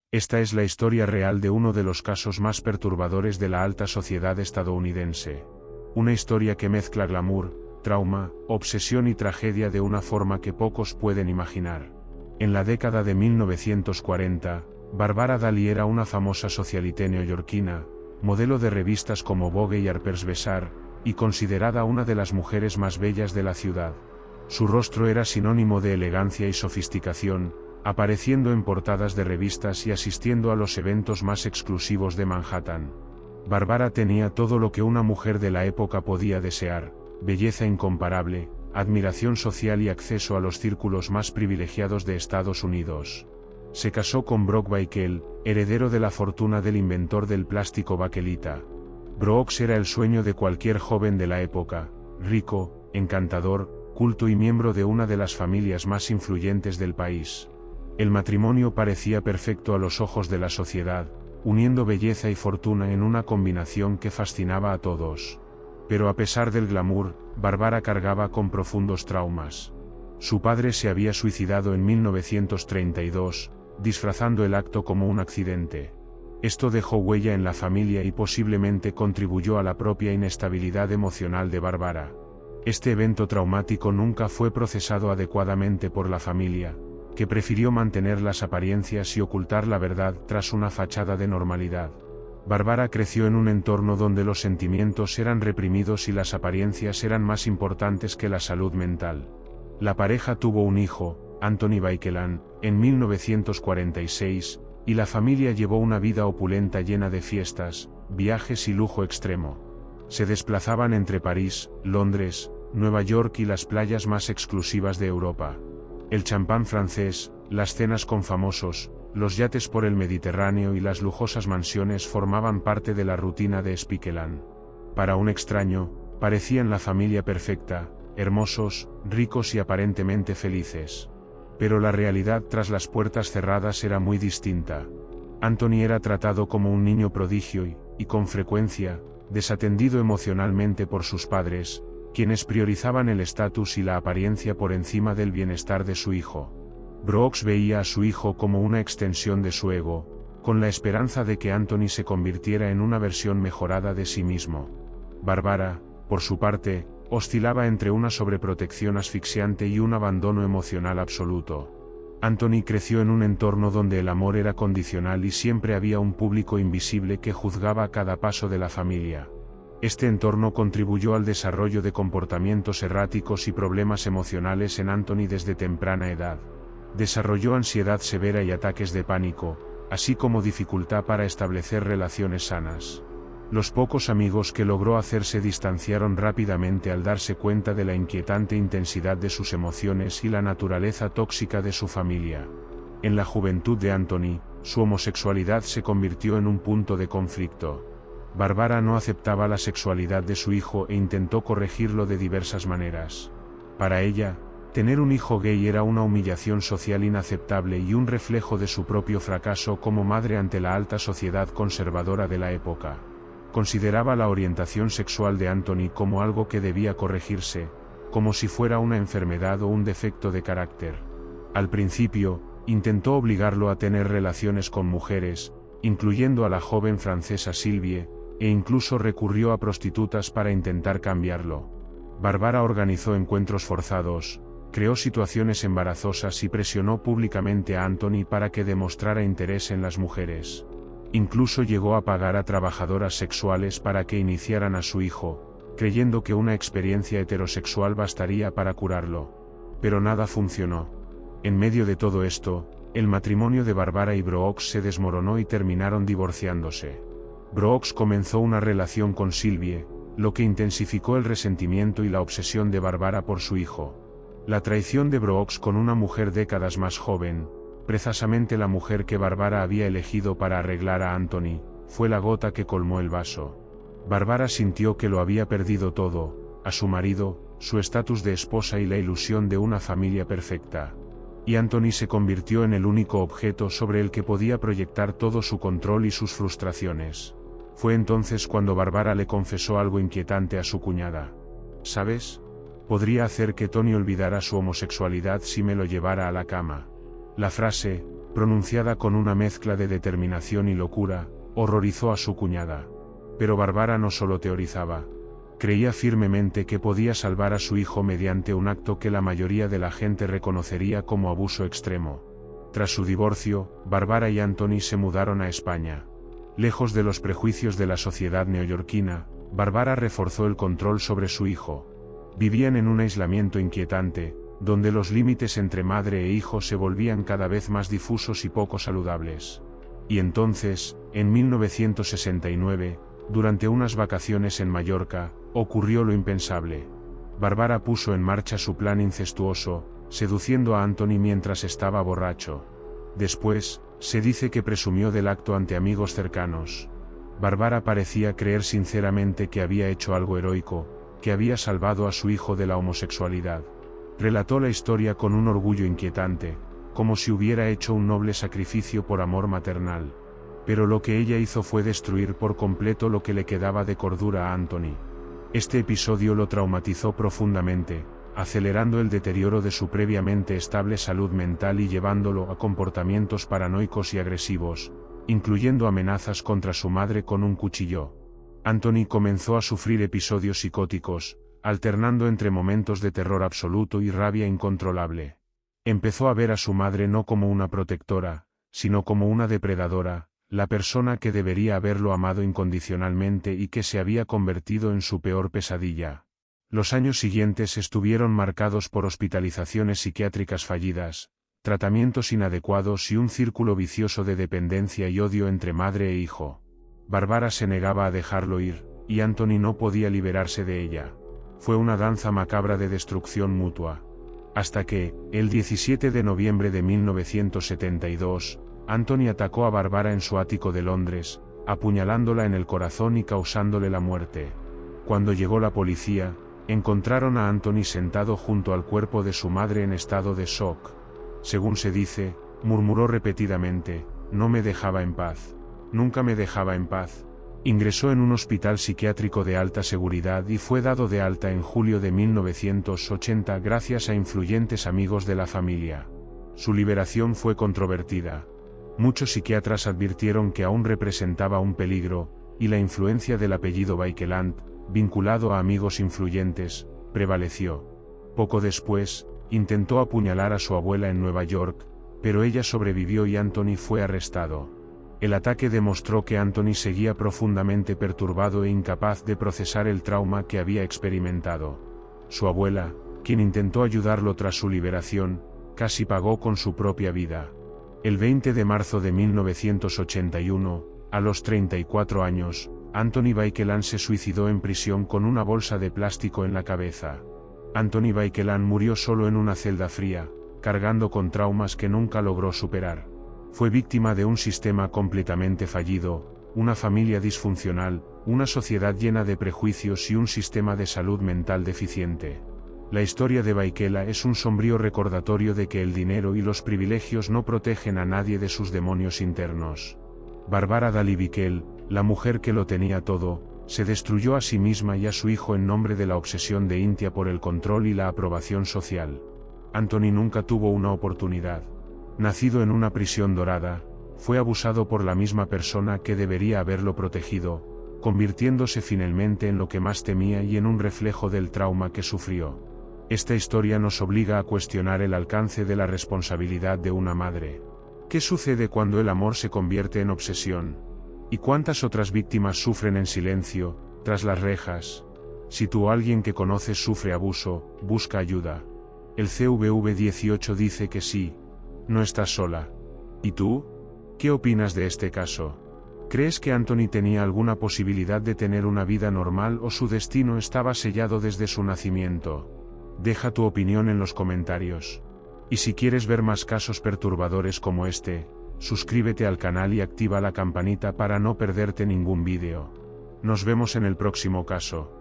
Esta es la historia real de uno de los casos más perturbadores de la alta sociedad estadounidense. Una historia que mezcla glamour, trauma, obsesión y tragedia de una forma que pocos pueden imaginar. En la década de 1940, Barbara Daly era una famosa socialité neoyorquina, modelo de revistas como Vogue y Harper's Bazaar, y considerada una de las mujeres más bellas de la ciudad. Su rostro era sinónimo de elegancia y sofisticación, apareciendo en portadas de revistas y asistiendo a los eventos más exclusivos de Manhattan. Barbara tenía todo lo que una mujer de la época podía desear: belleza incomparable, admiración social y acceso a los círculos más privilegiados de Estados Unidos. Se casó con Brock Bakel, heredero de la fortuna del inventor del plástico bakelita. Brooks era el sueño de cualquier joven de la época: rico, encantador, culto y miembro de una de las familias más influyentes del país. El matrimonio parecía perfecto a los ojos de la sociedad, uniendo belleza y fortuna en una combinación que fascinaba a todos. Pero a pesar del glamour, Barbara cargaba con profundos traumas. Su padre se había suicidado en 1932, disfrazando el acto como un accidente. Esto dejó huella en la familia y posiblemente contribuyó a la propia inestabilidad emocional de Barbara. Este evento traumático nunca fue procesado adecuadamente por la familia, que prefirió mantener las apariencias y ocultar la verdad tras una fachada de normalidad. Barbara creció en un entorno donde los sentimientos eran reprimidos y las apariencias eran más importantes que la salud mental. La pareja tuvo un hijo, Anthony Baekeland, en 1946, y la familia llevó una vida opulenta llena de fiestas, viajes y lujo extremo. Se desplazaban entre París, Londres, Nueva York y las playas más exclusivas de Europa. El champán francés, las cenas con famosos, los yates por el Mediterráneo y las lujosas mansiones formaban parte de la rutina de Spiekeland. Para un extraño, parecían la familia perfecta, hermosos, ricos y aparentemente felices. Pero la realidad tras las puertas cerradas era muy distinta. Anthony era tratado como un niño prodigio y con frecuencia, desatendido emocionalmente por sus padres, quienes priorizaban el estatus y la apariencia por encima del bienestar de su hijo. Brooks veía a su hijo como una extensión de su ego, con la esperanza de que Anthony se convirtiera en una versión mejorada de sí mismo. Barbara, por su parte, oscilaba entre una sobreprotección asfixiante y un abandono emocional absoluto. Anthony creció en un entorno donde el amor era condicional y siempre había un público invisible que juzgaba cada paso de la familia. Este entorno contribuyó al desarrollo de comportamientos erráticos y problemas emocionales en Anthony desde temprana edad. Desarrolló ansiedad severa y ataques de pánico, así como dificultad para establecer relaciones sanas. Los pocos amigos que logró hacer se distanciaron rápidamente al darse cuenta de la inquietante intensidad de sus emociones y la naturaleza tóxica de su familia. En la juventud de Anthony, su homosexualidad se convirtió en un punto de conflicto. Barbara no aceptaba la sexualidad de su hijo e intentó corregirlo de diversas maneras. Para ella, tener un hijo gay era una humillación social inaceptable y un reflejo de su propio fracaso como madre ante la alta sociedad conservadora de la época. Consideraba la orientación sexual de Anthony como algo que debía corregirse, como si fuera una enfermedad o un defecto de carácter. Al principio, intentó obligarlo a tener relaciones con mujeres, incluyendo a la joven francesa Sylvie, e incluso recurrió a prostitutas para intentar cambiarlo. Barbara organizó encuentros forzados, creó situaciones embarazosas y presionó públicamente a Anthony para que demostrara interés en las mujeres. Incluso llegó a pagar a trabajadoras sexuales para que iniciaran a su hijo, creyendo que una experiencia heterosexual bastaría para curarlo. Pero nada funcionó. En medio de todo esto, el matrimonio de Barbara y Brooks se desmoronó y terminaron divorciándose. Brooks comenzó una relación con Sylvie, lo que intensificó el resentimiento y la obsesión de Barbara por su hijo. La traición de Brooks con una mujer décadas más joven, precisamente la mujer que Barbara había elegido para arreglar a Anthony, fue la gota que colmó el vaso. Barbara sintió que lo había perdido todo: a su marido, su estatus de esposa y la ilusión de una familia perfecta. Y Anthony se convirtió en el único objeto sobre el que podía proyectar todo su control y sus frustraciones. Fue entonces cuando Barbara le confesó algo inquietante a su cuñada. ¿Sabes? Podría hacer que Tony olvidara su homosexualidad si me lo llevara a la cama. La frase, pronunciada con una mezcla de determinación y locura, horrorizó a su cuñada. Pero Bárbara no solo teorizaba. Creía firmemente que podía salvar a su hijo mediante un acto que la mayoría de la gente reconocería como abuso extremo. Tras su divorcio, Bárbara y Anthony se mudaron a España. Lejos de los prejuicios de la sociedad neoyorquina, Bárbara reforzó el control sobre su hijo. Vivían en un aislamiento inquietante, donde los límites entre madre e hijo se volvían cada vez más difusos y poco saludables. Y entonces, en 1969, durante unas vacaciones en Mallorca, ocurrió lo impensable. Bárbara puso en marcha su plan incestuoso, seduciendo a Anthony mientras estaba borracho. Después, se dice que presumió del acto ante amigos cercanos. Bárbara parecía creer sinceramente que había hecho algo heroico, que había salvado a su hijo de la homosexualidad. Relató la historia con un orgullo inquietante, como si hubiera hecho un noble sacrificio por amor maternal. Pero lo que ella hizo fue destruir por completo lo que le quedaba de cordura a Anthony. Este episodio lo traumatizó profundamente, acelerando el deterioro de su previamente estable salud mental y llevándolo a comportamientos paranoicos y agresivos, incluyendo amenazas contra su madre con un cuchillo. Anthony comenzó a sufrir episodios psicóticos, alternando entre momentos de terror absoluto y rabia incontrolable. Empezó a ver a su madre no como una protectora, sino como una depredadora, la persona que debería haberlo amado incondicionalmente y que se había convertido en su peor pesadilla. Los años siguientes estuvieron marcados por hospitalizaciones psiquiátricas fallidas, tratamientos inadecuados y un círculo vicioso de dependencia y odio entre madre e hijo. Bárbara se negaba a dejarlo ir, y Anthony no podía liberarse de ella. Fue una danza macabra de destrucción mutua. Hasta que, el 17 de noviembre de 1972, Anthony atacó a Bárbara en su ático de Londres, apuñalándola en el corazón y causándole la muerte. Cuando llegó la policía, encontraron a Anthony sentado junto al cuerpo de su madre en estado de shock. Según se dice, murmuró repetidamente, "No me dejaba en paz. Nunca me dejaba en paz". Ingresó en un hospital psiquiátrico de alta seguridad y fue dado de alta en julio de 1980 gracias a influyentes amigos de la familia. Su liberación fue controvertida. Muchos psiquiatras advirtieron que aún representaba un peligro, y la influencia del apellido Baekeland, vinculado a amigos influyentes, prevaleció. Poco después, intentó apuñalar a su abuela en Nueva York, pero ella sobrevivió y Anthony fue arrestado. El ataque demostró que Anthony seguía profundamente perturbado e incapaz de procesar el trauma que había experimentado. Su abuela, quien intentó ayudarlo tras su liberación, casi pagó con su propia vida. El 20 de marzo de 1981, a los 34 años, Anthony Baekeland se suicidó en prisión con una bolsa de plástico en la cabeza. Anthony Baekeland murió solo en una celda fría, cargando con traumas que nunca logró superar. Fue víctima de un sistema completamente fallido, una familia disfuncional, una sociedad llena de prejuicios y un sistema de salud mental deficiente. La historia de Baekeland es un sombrío recordatorio de que el dinero y los privilegios no protegen a nadie de sus demonios internos. Bárbara Dalibeckel, la mujer que lo tenía todo, se destruyó a sí misma y a su hijo en nombre de la obsesión de Intia por el control y la aprobación social. Anthony nunca tuvo una oportunidad. Nacido en una prisión dorada, fue abusado por la misma persona que debería haberlo protegido, convirtiéndose finalmente en lo que más temía y en un reflejo del trauma que sufrió. Esta historia nos obliga a cuestionar el alcance de la responsabilidad de una madre. ¿Qué sucede cuando el amor se convierte en obsesión? ¿Y cuántas otras víctimas sufren en silencio, tras las rejas? Si tú o alguien que conoces sufre abuso, busca ayuda. El CVV-18 dice que sí. No estás sola. ¿Y tú? ¿Qué opinas de este caso? ¿Crees que Anthony tenía alguna posibilidad de tener una vida normal o su destino estaba sellado desde su nacimiento? Deja tu opinión en los comentarios. Y si quieres ver más casos perturbadores como este, suscríbete al canal y activa la campanita para no perderte ningún vídeo. Nos vemos en el próximo caso.